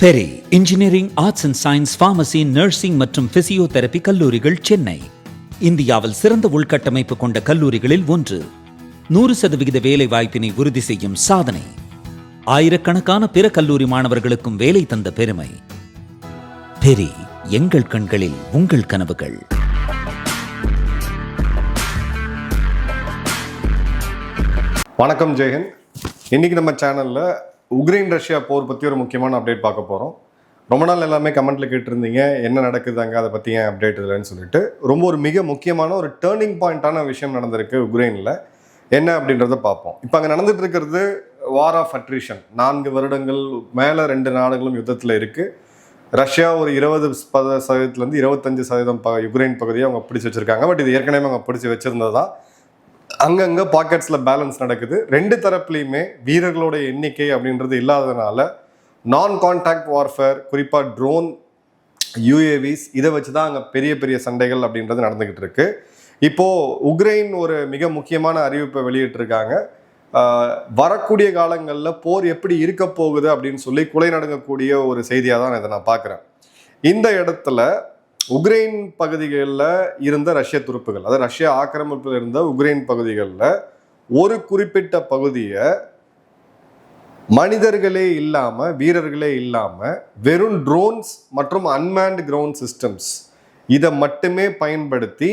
Peri engineering, arts and science, pharmacy, nursing மற்றும் physiotherapy கல்லூரிகள் சென்னை இந்தியாவில் சிறந்த உள்கட்டமைப்பு கொண்ட கல்லூரிகளில் ஒன்று. 100% வேலை வாய்ப்பினை உறுதி செய்யும் சாதனை. ஆயிரக்கணக்கான பிற கல்லூரி மாணவர்களுக்கும் வேலை தந்த பெருமை. பெரி, எங்கள் கண்களில் உங்கள் கனவுகள். வணக்கம் ஜெயஹிந்த். இன்னைக்கு நம்ம சேனல்ல உக்ரைன் ரஷ்யா போர் பற்றி ஒரு முக்கியமான அப்டேட் பார்க்க போகிறோம். ரொம்ப நாள் எல்லாமே கமெண்ட்ல கேட்டிருந்தீங்க, என்ன நடக்குது அங்கே, அதை பற்றி ஏன் அப்டேட் இல்லைன்னு சொல்லிட்டு. ரொம்ப ஒரு மிக முக்கியமான ஒரு டேர்னிங் பாயிண்டான விஷயம் நடந்திருக்கு உக்ரைனில். என்ன அப்படின்றத பார்ப்போம். இப்போ அங்கே நடந்துட்டு இருக்கிறது வார் ஆஃப் அட்ரிஷன். 4 வருடங்கள் மேலே 2 நாடுகளும் யுத்தத்தில் இருக்குது. ரஷ்யா ஒரு 20% 25% யுக்ரைன் பகுதியை அவங்க பிடிச்சி வச்சிருக்காங்க. பட் இது ஏற்கனவே அவங்க பிடிச்சி வச்சிருந்தது தான். அங்கங்கே பாக்கெட்ஸில் பேலன்ஸ் நடக்குது. 2 தரப்புலையுமே வீரர்களோட எண்ணிக்கை அப்படின்றது இல்லாததுனால நான் கான்டாக்ட் வார்ஃபேர், குறிப்பாக ட்ரோன், யூஏவிஸ், இதை வச்சு தான் அங்கே பெரிய பெரிய சண்டைகள் அப்படின்றது நடந்துக்கிட்டு இருக்கு. இப்போது உக்ரைன் ஒரு மிக முக்கியமான அறிவிப்பை வெளியிட்டிருக்காங்க. வரக்கூடிய காலங்களில் போர் எப்படி இருக்க போகுது அப்படின்னு சொல்லி குலை நடுங்கக்கூடிய ஒரு செய்தியாக தான் இதை நான் பார்க்குறேன். இந்த இடத்துல உக்ரைன் பகுதிகளில் இருந்த ரஷ்ய துருப்புகள், அதாவது ரஷ்ய ஆக்கிரமிப்பில் இருந்த உக்ரைன் பகுதிகளில் ஒரு குறிப்பிட்ட பகுதியை மனிதர்களே இல்லாமல், வீரர்களே இல்லாமல், வெறும் ட்ரோன்ஸ் மற்றும் அன்மேன்டு கிரவுண்ட் சிஸ்டம்ஸ் இதை மட்டுமே பயன்படுத்தி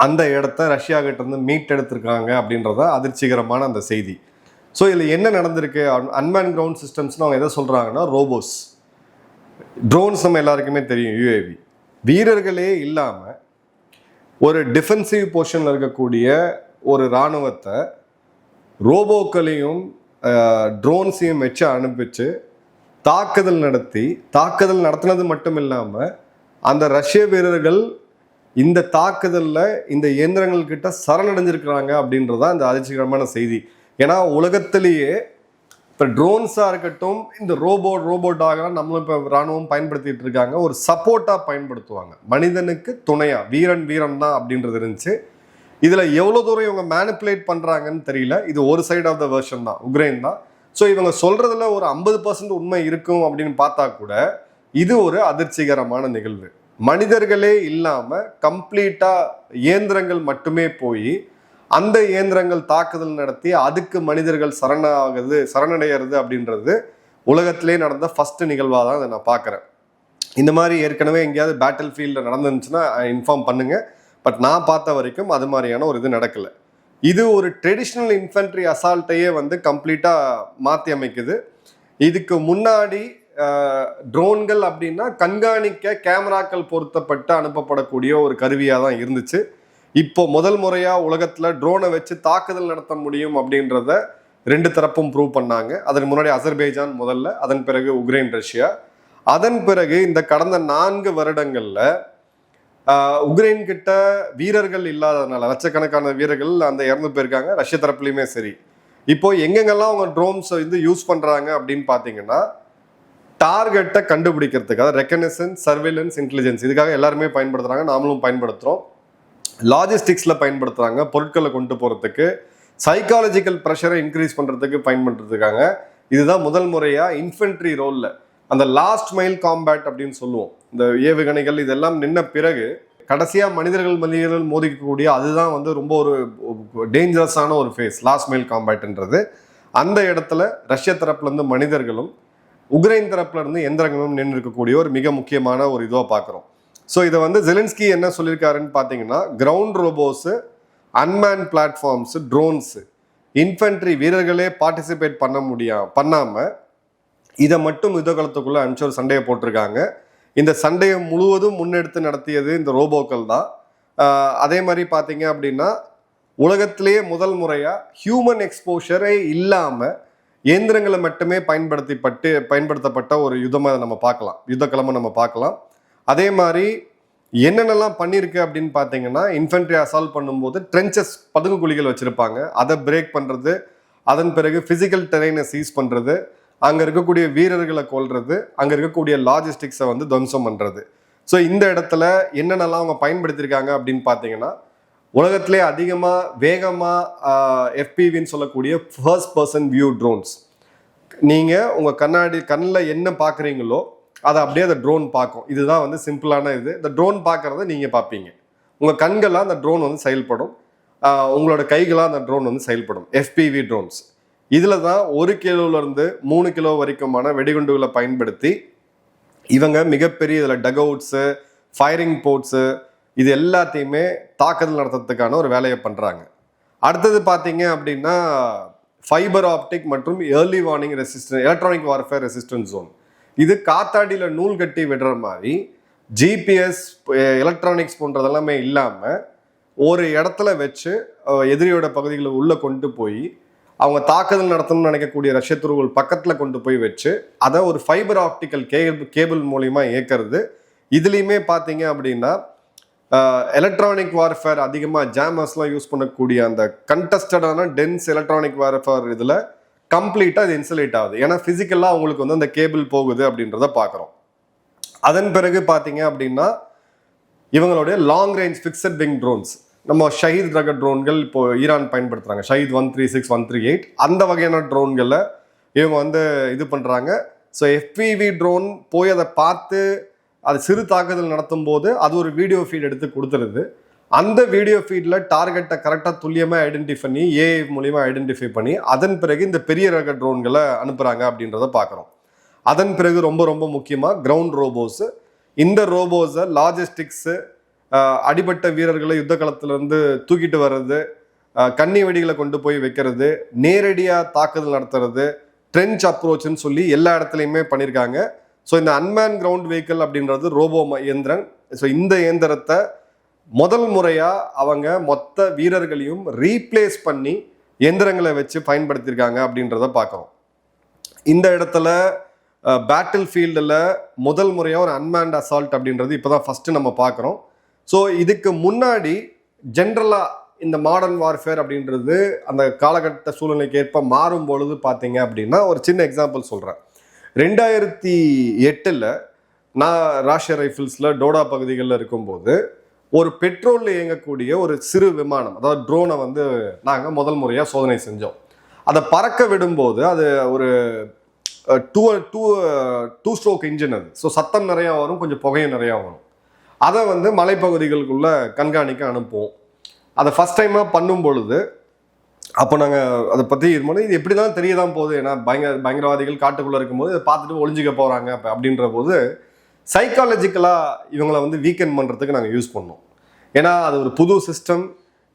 அந்த இடத்த ரஷ்யா கிட்ட இருந்து மீட்டெடுத்திருக்காங்க அப்படின்றத அதிர்ச்சிகரமான அந்த செய்தி. ஸோ இதில் என்ன நடந்திருக்கு? அன்மேன் கிரவுண்ட் சிஸ்டம்ஸ்னு அவங்க எதை சொல்கிறாங்கன்னா ரோபோஸ். ட்ரோன்ஸ் நம்ம எல்லாருக்குமே தெரியும், யூஏவி. வீரர்களே இல்லாமல் ஒரு டிஃபென்சிவ் பொசிஷனில் இருக்கக்கூடிய ஒரு இராணுவத்தை ரோபோக்களையும் ட்ரோன்ஸையும் வச்சு அனுப்பிச்சு தாக்குதல் நடத்தினது மட்டும் இல்லாமல் அந்த ரஷ்ய வீரர்கள் இந்த தாக்குதலில் இந்த இயந்திரங்கள் கிட்ட சரணடைஞ்சிருக்கிறாங்க அப்படின்றதான் இந்த அதிர்ச்சிகரமான செய்தி. ஏன்னா உலகத்திலேயே இப்போ ட்ரோன்ஸாக இருக்கட்டும், இந்த ரோபோட்டாக நம்மளும் இப்போ இராணுவம் பயன்படுத்திட்டு இருக்காங்க. ஒரு சப்போர்ட்டாக பயன்படுத்துவாங்க, மனிதனுக்கு துணையா. வீரன் தான் அப்படின்றது இருந்துச்சு. இதில் எவ்வளோ தூரம் இவங்க மேனிப்புலேட் பண்ணுறாங்கன்னு தெரியல. இது ஒரு சைட் ஆஃப் த வெர்ஷன் தான், உக்ரைன் தான். ஸோ இவங்க சொல்கிறதுல ஒரு 50% உண்மை இருக்கும் அப்படின்னு பார்த்தா கூட இது ஒரு அதிர்ச்சிகரமான நிகழ்வு. மனிதர்களே இல்லாமல் கம்ப்ளீட்டாக இயந்திரங்கள் மட்டுமே போய் அந்த இயந்திரங்கள் தாக்குதல் நடத்தி அதுக்கு மனிதர்கள் சரணடைகிறது அப்படின்றது உலகத்திலே நடந்த ஃபர்ஸ்ட் நிகழ்வாக தான் அதை நான் பார்க்குறேன். இந்த மாதிரி ஏற்கனவே எங்கேயாவது பேட்டில் ஃபீல்டில் நடந்துருந்துச்சுன்னா இன்ஃபார்ம் பண்ணுங்கள். பட் நான் பார்த்த வரைக்கும் அது மாதிரியான ஒரு இது நடக்கலை. இது ஒரு ட்ரெடிஷ்னல் இன்ஃபென்ட்ரி அசால்ட்டையே கம்ப்ளீட்டாக மாற்றி அமைக்குது. இதுக்கு முன்னாடி ட்ரோன்கள் அப்படின்னா கண்காணிக்க கேமராக்கள் பொருத்தப்பட்டு அனுப்பப்படக்கூடிய ஒரு கருவியாக தான் இருந்துச்சு. இப்போ முதல் முறையாக உலகத்தில் ட்ரோனை வச்சு தாக்குதல் நடத்த முடியும் அப்படின்றத 2 தரப்பும் ப்ரூவ் பண்ணாங்க. அதற்கு முன்னாடி அசர்பைஜான் முதல்ல, அதன் பிறகு உக்ரைன், ரஷ்யா. அதன் பிறகு இந்த கடந்த 4 வருடங்களில் உக்ரைன் கிட்ட வீரர்கள் இல்லாததுனால லட்சக்கணக்கான வீரர்கள் அந்த இறந்து போயிருக்காங்க, ரஷ்ய தரப்புலையுமே சரி. இப்போ எங்கெங்கெல்லாம் அவங்க ட்ரோன்ஸ் யூஸ் பண்ணுறாங்க அப்படின்னு பார்த்தீங்கன்னா, டார்கெட்டை கண்டுபிடிக்கிறதுக்கு, அதாவது ரெக்கனசன்ஸ், சர்வேலன்ஸ், இன்டெலிஜென்ஸ், இதுக்காக எல்லாருமே பயன்படுத்துகிறாங்க, நாமளும் பயன்படுத்துகிறோம். லாஜிஸ்டிக்ஸில் பயன்படுத்துகிறாங்க, பொருட்களை கொண்டு போகிறதுக்கு, சைக்காலஜிக்கல் ப்ரெஷரை இன்க்ரீஸ் பண்ணுறதுக்கு பயன்படுத்திருக்காங்க. இதுதான் முதல் முறையாக இன்ஃபென்ட்ரி ரோலில் அந்த லாஸ்ட் மைல் காம்பேட் அப்படின்னு சொல்லுவோம். இந்த ஏவுகணைகள் இதெல்லாம் நின்ன பிறகு கடைசியாக மனிதர்கள் மோதிக்கக்கூடிய அதுதான் ரொம்ப ஒரு டேஞ்சரஸான ஒரு ஃபேஸ், லாஸ்ட் மைல் காம்பேட்ன்றது. அந்த இடத்துல ரஷ்ய தரப்புலேருந்து மனிதர்களும் உக்ரைன் தரப்புலேருந்து எந்திரங்களும் நின்று இருக்கக்கூடிய ஒரு மிக முக்கியமான ஒரு இதுவாக பார்க்குறோம். ஸோ இதை ஜெலன்ஸ்கி என்ன சொல்லியிருக்காருன்னு பார்த்தீங்கன்னா, ground robots, unmanned platforms, drones, infantry வீரர்களே பார்ட்டிசிபேட் பண்ணாமல் இதை மட்டும் யுத்தகாலத்துக்குள்ளே அனுப்பிச்சு ஒரு சண்டையை போட்டிருக்காங்க. இந்த சண்டையை முழுவதும் முன்னெடுத்து நடத்தியது இந்த ரோபோக்கள் தான். அதே மாதிரி பார்த்தீங்க அப்படின்னா, உலகத்திலேயே முதல் முறையாக ஹியூமன் எக்ஸ்போஷரே இல்லாமல் இயந்திரங்களை மட்டுமே பயன்படுத்தப்பட்ட ஒரு யுத்தமாக நம்ம பார்க்கலாம், யுத்தக்கிழமை நம்ம பார்க்கலாம். அதே மாதிரி என்னென்னலாம் பண்ணியிருக்கு அப்படின்னு பார்த்தீங்கன்னா, இன்ஃபென்ட்ரி அசால்ட் பண்ணும்போது ட்ரென்ச்சஸ், பதுங்கு குழிகள் வச்சுருப்பாங்க, அதை பிரேக் பண்ணுறது, அதன் பிறகு ஃபிசிக்கல் டெரைனை சீஸ் பண்ணுறது, அங்கே இருக்கக்கூடிய வீரர்களை கொல்றது, அங்கே இருக்கக்கூடிய லாஜிஸ்டிக்ஸை துவம்சம் பண்ணுறது. ஸோ இந்த இடத்துல என்னென்னலாம் அவங்க பயன்படுத்தியிருக்காங்க அப்படின்னு பார்த்தீங்கன்னா, உலகத்திலே அதிகமாக வேகமாக எஃபிவின்னு சொல்லக்கூடிய ஃபர்ஸ்ட் பர்சன் வியூ ட்ரோன்ஸ், நீங்கள் உங்கள் கண்ணில் என்ன பார்க்குறீங்களோ அதை அப்படியே அந்த ட்ரோன் பார்க்கும். இதுதான் வந்து சிம்பிளான இது. இந்த ட்ரோன் பார்க்குறத நீங்கள் பார்ப்பீங்க. உங்கள் கண்களாக அந்த ட்ரோன் வந்து செயல்படும், உங்களோட கைகளாக அந்த ட்ரோன் வந்து செயல்படும். FPV ட்ரோன்ஸ் இதில் தான் 1 கிலோலேருந்து 3 கிலோ வரைக்குமான வெடிகுண்டுகளை பயன்படுத்தி இவங்க மிகப்பெரிய இதில் டக்அவுட்ஸு, ஃபயரிங் போர்ட்ஸு இது எல்லாத்தையுமே தாக்குதல் நடத்துறதுக்கான ஒரு வேலையை பண்ணுறாங்க. அடுத்தது பார்த்தீங்க அப்படின்னா ஃபைபர் ஆப்டிக் மற்றும் early warning resistance electronic warfare resistance zone. இது காத்தாடியில் நூல் கட்டி விடுற மாதிரி GPS எலக்ட்ரானிக்ஸ் போன்றதெல்லாமே இல்லாமல் ஒரு இடத்துல வச்சு எதிரியோட பகுதிகளை உள்ளே கொண்டு போய் அவங்க தாக்குதல் நடத்தணும்னு நினைக்கக்கூடிய ரஷ்ய துருவல் பக்கத்தில் கொண்டு போய் வச்சு அதை ஒரு ஃபைபர் ஆப்டிக்கல் கேபிள் மூலிமா இயக்கிறது. இதுலேயுமே பார்த்தீங்க அப்படின்னா எலக்ட்ரானிக் வார்ஃபேர் அதிகமாக ஜாமர்ஸ்லாம் யூஸ் பண்ணக்கூடிய அந்த கண்டஸ்டடான டென்ஸ் எலக்ட்ரானிக் வார்ஃபேர் இதில் கம்ப்ளீட்டாக இது இன்சுலேட் ஆகுது. ஏன்னா ஃபிசிக்கலாக அவங்களுக்கு வந்து அந்த கேபிள் போகுது அப்படின்றத பார்க்குறோம். அதன் பிறகு பார்த்தீங்க அப்படின்னா இவங்களுடைய long range fixed wing drones, நம்ம ஷஹீத் ரக ட்ரோன்கள் இப்போ ஈரான் பயன்படுத்துகிறாங்க, ஷஹீத் 136, 138 அந்த வகையான ட்ரோன்களை இவங்க வந்து இது பண்ணுறாங்க. ஸோ FPV ட்ரோன் போய் அதை பார்த்து அது சிறு தாக்குதல் நடத்தும் போது அது ஒரு வீடியோ ஃபீட் எடுத்து கொடுத்துருது. அந்த வீடியோ ஃபீடில் டார்கெட்டை கரெக்டாக துல்லியமாக ஐடென்டிஃபை பண்ணி AI மூலிமா ஐடென்டிஃபை பண்ணி அதன் பிறகு இந்த பெரிய ரக ட்ரோன்களை அனுப்புகிறாங்க அப்படின்றத பார்க்குறோம். அதன் பிறகு ரொம்ப ரொம்ப முக்கியமாக கிரவுண்ட் ரோபோஸு. இந்த ரோபோஸை லாஜிஸ்டிக்ஸு, அடிபட்ட வீரர்களை யுத்த களத்திலேருந்து தூக்கிட்டு வர்றது, கண்ணி வெடிகளை கொண்டு போய் வைக்கிறது, நேரடியாக தாக்குதல் நடத்துறது, ட்ரென்ச் அப்ரோச்சுன்னு சொல்லி எல்லா இடத்துலையுமே பண்ணியிருக்காங்க. ஸோ இந்த அன்மேன் கிரவுண்ட் வெஹிக்கிள் அப்படின்றது ரோபோ இயந்திரன். ஸோ இந்த இயந்திரத்தை முதல் முறையாக அவங்க மொத்த வீரர்களையும் ரீப்ளேஸ் பண்ணி இயந்திரங்களை வச்சு பயன்படுத்தியிருக்காங்க அப்படின்றத பார்க்குறோம். இந்த இடத்துல பேட்டில் ஃபீல்டில் முதல் முறையாக ஒரு அன்மேண்ட் அசால்ட் அப்படின்றது இப்போ தான் ஃபஸ்ட்டு நம்ம பார்க்குறோம். ஸோ இதுக்கு முன்னாடி ஜென்ரலாக இந்த மாடர்ன் வார்ஃபேர் அப்படின்றது அந்த காலகட்ட சூழ்நிலைக்கு ஏற்ப மாறும் பொழுது பார்த்தீங்க அப்படின்னா ஒரு சின்ன எக்ஸாம்பிள் சொல்கிறேன். 2008 நான் ராஷ்யா ரைஃபிள்ஸில் டோடா பகுதிகளில் இருக்கும்போது ஒரு பெட்ரோலில் இயங்கக்கூடிய ஒரு சிறு விமானம், அதாவது ட்ரோனை வந்து நாங்கள் முதல் முறையாக சோதனை செஞ்சோம். அதை பறக்க விடும்போது அது ஒரு டூ ஸ்ட்ரோக் இன்ஜின் அது. ஸோ சத்தம் நிறையா வரும், கொஞ்சம் புகையும் நிறையா வரும். அதை வந்து மலைப்பகுதிகளுக்குள்ளே கண்காணிக்க அனுப்புவோம். அதை ஃபஸ்ட் டைமாக பண்ணும் பொழுது அப்போ நாங்கள் அதை பற்றி இது எப்படி தான் தெரிய தான் போகுது, ஏன்னா பயங்கரவாதிகள் காட்டுக்குள்ளே இருக்கும்போது இதை பார்த்துட்டு ஒளிஞ்சிக்க போகிறாங்க அப்படின்ற போது சைக்காலஜிக்கலாக இவங்களை வந்து வீக்கெண்ட் பண்ணுறதுக்கு நாங்கள் யூஸ் பண்ணோம். ஏன்னா அது ஒரு புது சிஸ்டம்,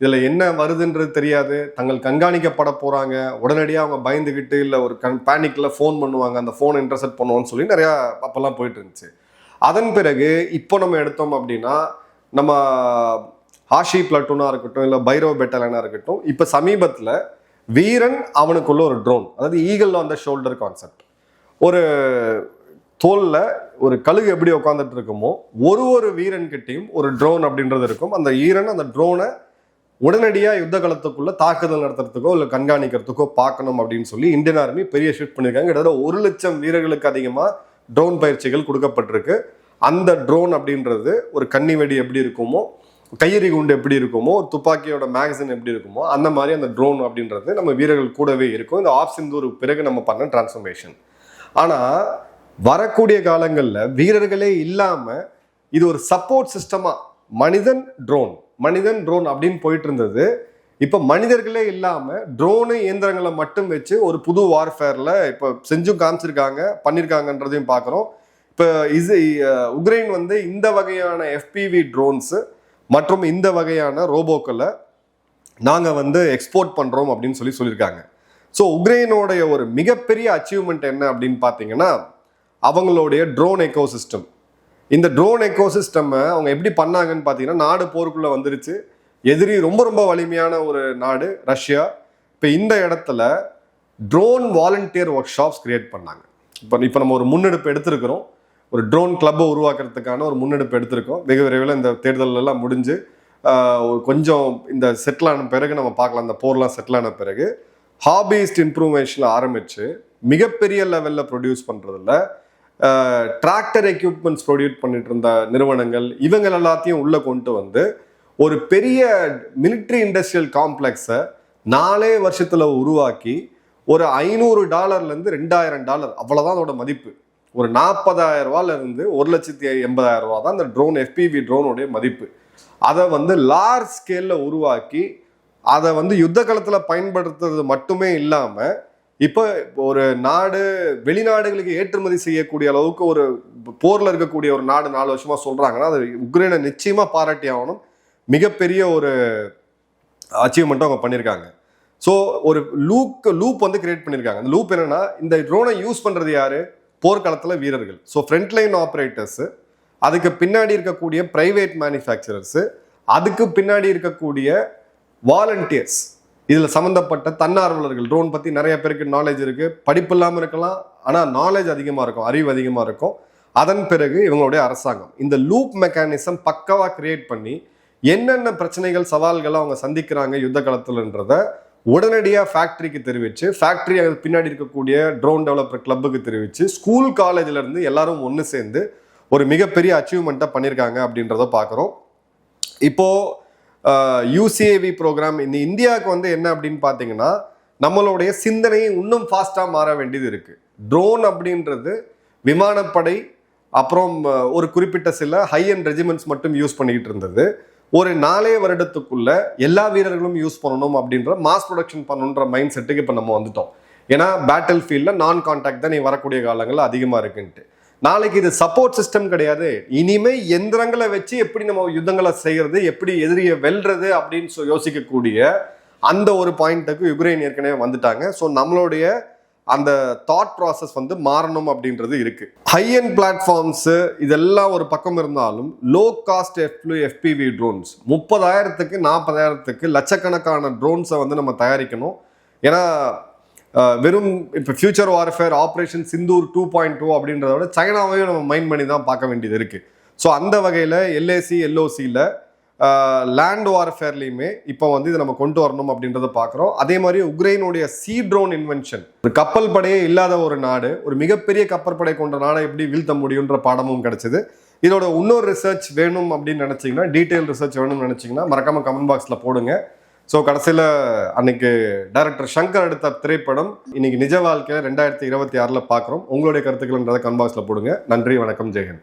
இதில் என்ன வருதுன்றது தெரியாது, தங்கள் கண்காணிக்கப்பட போகிறாங்க, உடனடியாக அவங்க பயந்துக்கிட்டு இல்லை ஒரு பேனிக்கில் ஃபோன் பண்ணுவாங்க, அந்த ஃபோனை இன்டர்செப்ட் பண்ணுவோன்னு சொல்லி நிறையா அப்போல்லாம் போயிட்டு இருந்துச்சு. அதன் பிறகு இப்போ நம்ம எடுத்தோம் அப்படின்னா நம்ம ஹாஷி பிளட்டூனாக இருக்கட்டும் இல்லை பைரோ பெட்டலனாக இருக்கட்டும், இப்போ சமீபத்தில் வீரன் அவனுக்குள்ள ஒரு ட்ரோன், அதாவது eagle on the shoulder concept. ஒரு தோலில் ஒரு கழுகு எப்படி உட்காந்துட்டு இருக்குமோ ஒரு வீரன்கிட்டையும் ஒரு ட்ரோன் அப்படின்றது இருக்கும். அந்த ஈரன் அந்த ட்ரோனை உடனடியாக யுத்த காலத்துக்குள்ள தாக்குதல் நடத்துறதுக்கோ இல்லை கண்காணிக்கிறதுக்கோ பார்க்கணும் அப்படின்னு சொல்லி இந்தியன் ஆர்மி பெரிய ஷிஃப்ட் பண்ணியிருக்காங்க. கிட்டத்தட்ட 1 லட்சம் வீரர்களுக்கு அதிகமாக ட்ரோன் பயிற்சிகள் கொடுக்கப்பட்டிருக்கு. அந்த ட்ரோன் அப்படின்றது ஒரு கன்னி வெடி எப்படி இருக்குமோ, கையெறி குண்டு எப்படி இருக்குமோ, துப்பாக்கியோட மேகசின் எப்படி இருக்குமோ அந்த மாதிரி அந்த ட்ரோன் அப்படின்றது நம்ம வீரர்கள் கூடவே இருக்கும். இந்த ஆப்சிந்தூருக்கு பிறகு நம்ம பண்ண டிரான்ஸ்ஃபர்மேஷன். ஆனால் வரக்கூடிய காலங்களில் வீரர்களே இல்லாமல் இது ஒரு சப்போர்ட் சிஸ்டமாக மனிதன் ட்ரோன் அப்படின்னு போயிட்டு இருந்தது. இப்போ மனிதர்களே இல்லாமல் ட்ரோனு இயந்திரங்களை மட்டும் வச்சு ஒரு புது வார்ஃபேரில் இப்போ செஞ்சும் பண்ணியிருக்காங்கன்றதையும் பார்க்குறோம். இப்போ உக்ரைன் வந்து இந்த வகையான FPV ட்ரோன்ஸு மற்றும் இந்த வகையான ரோபோக்களை நாங்கள் வந்து எக்ஸ்போர்ட் பண்ணுறோம் அப்படின்னு சொல்லியிருக்காங்க. ஸோ உக்ரைனோடைய ஒரு மிகப்பெரிய அச்சீவ்மெண்ட் என்ன அப்படின்னு பார்த்தீங்கன்னா அவங்களுடைய ட்ரோன் எக்கோசிஸ்டம். இந்த ட்ரோன் எக்கோசிஸ்டம்மை அவங்க எப்படி பண்ணாங்கன்னு பார்த்தீங்கன்னா, நாடு போருக்குள்ளே வந்துருச்சு, எதிரி ரொம்ப வலிமையான ஒரு நாடு ரஷ்யா. இப்போ இந்த இடத்துல drone volunteer work shops create பண்ணாங்க. இப்போ நம்ம ஒரு முன்னெடுப்பு எடுத்திருக்கிறோம், ஒரு ட்ரோன் கிளப்பை உருவாக்குறதுக்கான ஒரு முன்னெடுப்பு எடுத்திருக்கோம். வெகு விரைவில் இந்த தேர்தலெல்லாம் முடிஞ்சு கொஞ்சம் இந்த செட்டில் ஆன பிறகு நம்ம பார்க்கலாம். இந்த போர்லாம் செட்டில் ஆன பிறகு ஹாபிஸ்ட் இம்ப்ரூவேஷனில் ஆரம்பித்து மிகப்பெரிய லெவலில் ப்ரொடியூஸ் பண்ணுறதில்ல டிராக்டர் எக்யூப்மெண்ட்ஸ் ப்ரொடியூஸ் பண்ணிட்டு இருந்த நிறுவனங்கள் இவங்க எல்லாத்தையும் உள்ளே கொண்டு வந்து ஒரு பெரிய மிலிட்ரி இண்டஸ்ட்ரியல் காம்ப்ளெக்ஸை 4 வருஷத்தில் உருவாக்கி ஒரு $500 $2,000 அவ்வளோதான் அதோட மதிப்பு. ஒரு 40,000 ரூபாயில இருந்து 1,80,000 ரூபா தான் இந்த ட்ரோன் FPV ட்ரோனுடைய மதிப்பு. அதை வந்து லார்ஜ் ஸ்கேல்ல உருவாக்கி அதை வந்து யுத்த காலத்தில் பயன்படுத்துறது மட்டுமே இல்லாமல் இப்போ ஒரு நாடு வெளிநாடுகளுக்கு ஏற்றுமதி செய்யக்கூடிய அளவுக்கு ஒரு போரில் இருக்கக்கூடிய ஒரு நாடு 4 வருஷமா சொல்றாங்கன்னா அது உக்ரைனை நிச்சயமா பாராட்டி ஆகணும். மிகப்பெரிய ஒரு அச்சீவ்மெண்ட்டும் அவங்க பண்ணியிருக்காங்க. ஸோ ஒரு லூப் வந்து கிரியேட் பண்ணியிருக்காங்க. அந்த லூப் என்னன்னா, இந்த ட்ரோனை யூஸ் பண்றது யாரு? போர்க்களத்தில் வீரர்கள். ஸோ ஃப்ரண்ட் லைன் ஆப்ரேட்டர்ஸ், அதுக்கு பின்னாடி இருக்கக்கூடிய பிரைவேட் மேனுஃபேக்சரர்ஸ், அதுக்கு பின்னாடி இருக்கக்கூடிய வாலண்டியர்ஸ், இதில் சம்மந்தப்பட்ட தன்னார்வலர்கள். ட்ரோன் பற்றி நிறைய பேருக்கு நாலேஜ் இருக்கு, படிப்பு இல்லாமல் இருக்கலாம், ஆனால் நாலேஜ் அதிகமாக இருக்கும், அறிவு அதிகமாக இருக்கும். அதன் பிறகு இவங்களுடைய அரசாங்கம் இந்த லூப் மெக்கானிசம் பக்காவாக கிரியேட் பண்ணி என்னென்ன பிரச்சனைகள் சவால்களை அவங்க சந்திக்கிறாங்க யுத்த காலத்துலன்றத உடனடியாக ஃபேக்ட்ரிக்கு தெரிவித்து, ஃபேக்ட்ரி பின்னாடி இருக்கக்கூடிய ட்ரோன் டெவலப்பர் கிளப்புக்கு தெரிவித்து, ஸ்கூல் காலேஜ்ல இருந்து எல்லாரும் ஒன்று சேர்ந்து ஒரு மிகப்பெரிய அச்சீவ்மெண்ட்டை பண்ணியிருக்காங்க அப்படின்றத பார்க்குறோம். இப்போ UCAV ப்ரோக்ராம் இந்த இந்தியாவுக்கு வந்து என்ன அப்படின்னு பார்த்தீங்கன்னா, நம்மளுடைய சிந்தனையை இன்னும் ஃபாஸ்ட்டாக மாற வேண்டியது இருக்கு. ட்ரோன் அப்படின்றது விமானப்படை அப்புறம் ஒரு குறிப்பிட்ட சில ஹை அண்ட் ரெஜிமெண்ட்ஸ் மட்டும் யூஸ் பண்ணிக்கிட்டு இருந்தது. ஒரு 4 வருடத்துக்குள்ள எல்லா வீரர்களும் யூஸ் பண்ணணும் அப்படின்ற மாஸ் ப்ரொடக்ஷன் பண்ணணுன்ற மைண்ட் செட்டுக்கு இப்போ நம்ம வந்துட்டோம். ஏன்னா பேட்டில் ஃபீல்டில் நான் கான்டாக்ட் தான் நீ வரக்கூடிய காலங்கள் அதிகமாக இருக்குன்ட்டு. நாளைக்கு இது சப்போர்ட் சிஸ்டம் கிடையாது. இனிமே எந்திரங்களை வச்சு எப்படி நம்ம யுத்தங்களை செய்யறது, எப்படி எதிரியை வெல்றது அப்படின்னு யோசிக்கக்கூடிய அந்த ஒரு பாயிண்ட்டுக்கு யுக்ரைன் ஏற்கனவே வந்துட்டாங்க. ஸோ நம்மளுடைய அந்த தாட் ப்ராசஸ் வந்து மாறணும் அப்படின்றது இருக்கு. ஹை அண்ட் பிளாட்ஃபார்ம்ஸ் இதெல்லாம் ஒரு பக்கம் இருந்தாலும் லோ காஸ்ட் FPV ட்ரோன்ஸ் 30,000க்கு 40,000க்கு லட்சக்கணக்கான ட்ரோன்ஸை வந்து நம்ம தயாரிக்கணும். ஏன்னா வெறும் இப்போ ஃபியூச்சர் வார்ஃபேர் ஆப்ரேஷன் சிந்தூர் 2.2 அப்படின்றத விட சைனாவையும் நம்ம மைண்ட் பண்ணி தான் பார்க்க வேண்டியது இருக்கு. ஸோ அந்த வகையில் LAC LOCயில் லேண்ட் வார்ஃபேர்லையுமே இப்போ வந்து இதை நம்ம கொண்டு வரணும் அப்படின்றத பார்க்குறோம். அதே மாதிரி உக்ரைனுடைய சீ ட்ரோன் இன்வென்ஷன், ஒரு கப்பல் படையே இல்லாத ஒரு நாடு ஒரு மிகப்பெரிய கப்பற்படை கொண்ட நாடை எப்படி வீழ்த்த முடியுன்ற பாடமும் கிடைச்சது. இதோட இன்னொரு ரிசர்ச் வேணும் அப்படின்னு நினச்சிங்கன்னா, டீட்டெயில் ரிசர்ச் வேணும்னு நினச்சிங்கன்னா மறக்காம கமெண்ட் பாக்ஸில் போடுங்க. ஸோ கடைசியில் அன்னைக்கு டைரக்டர் சங்கர் எடுத்த திரைப்படம் இன்னைக்கு நிஜ வாழ்க்கையில் 2026 பார்க்குறோம். உங்களுடைய கருத்துக்கள்ன்றதை கமெண்ட் பாக்ஸில் போடுங்க. நன்றி, வணக்கம், ஜெயஹிந்த்.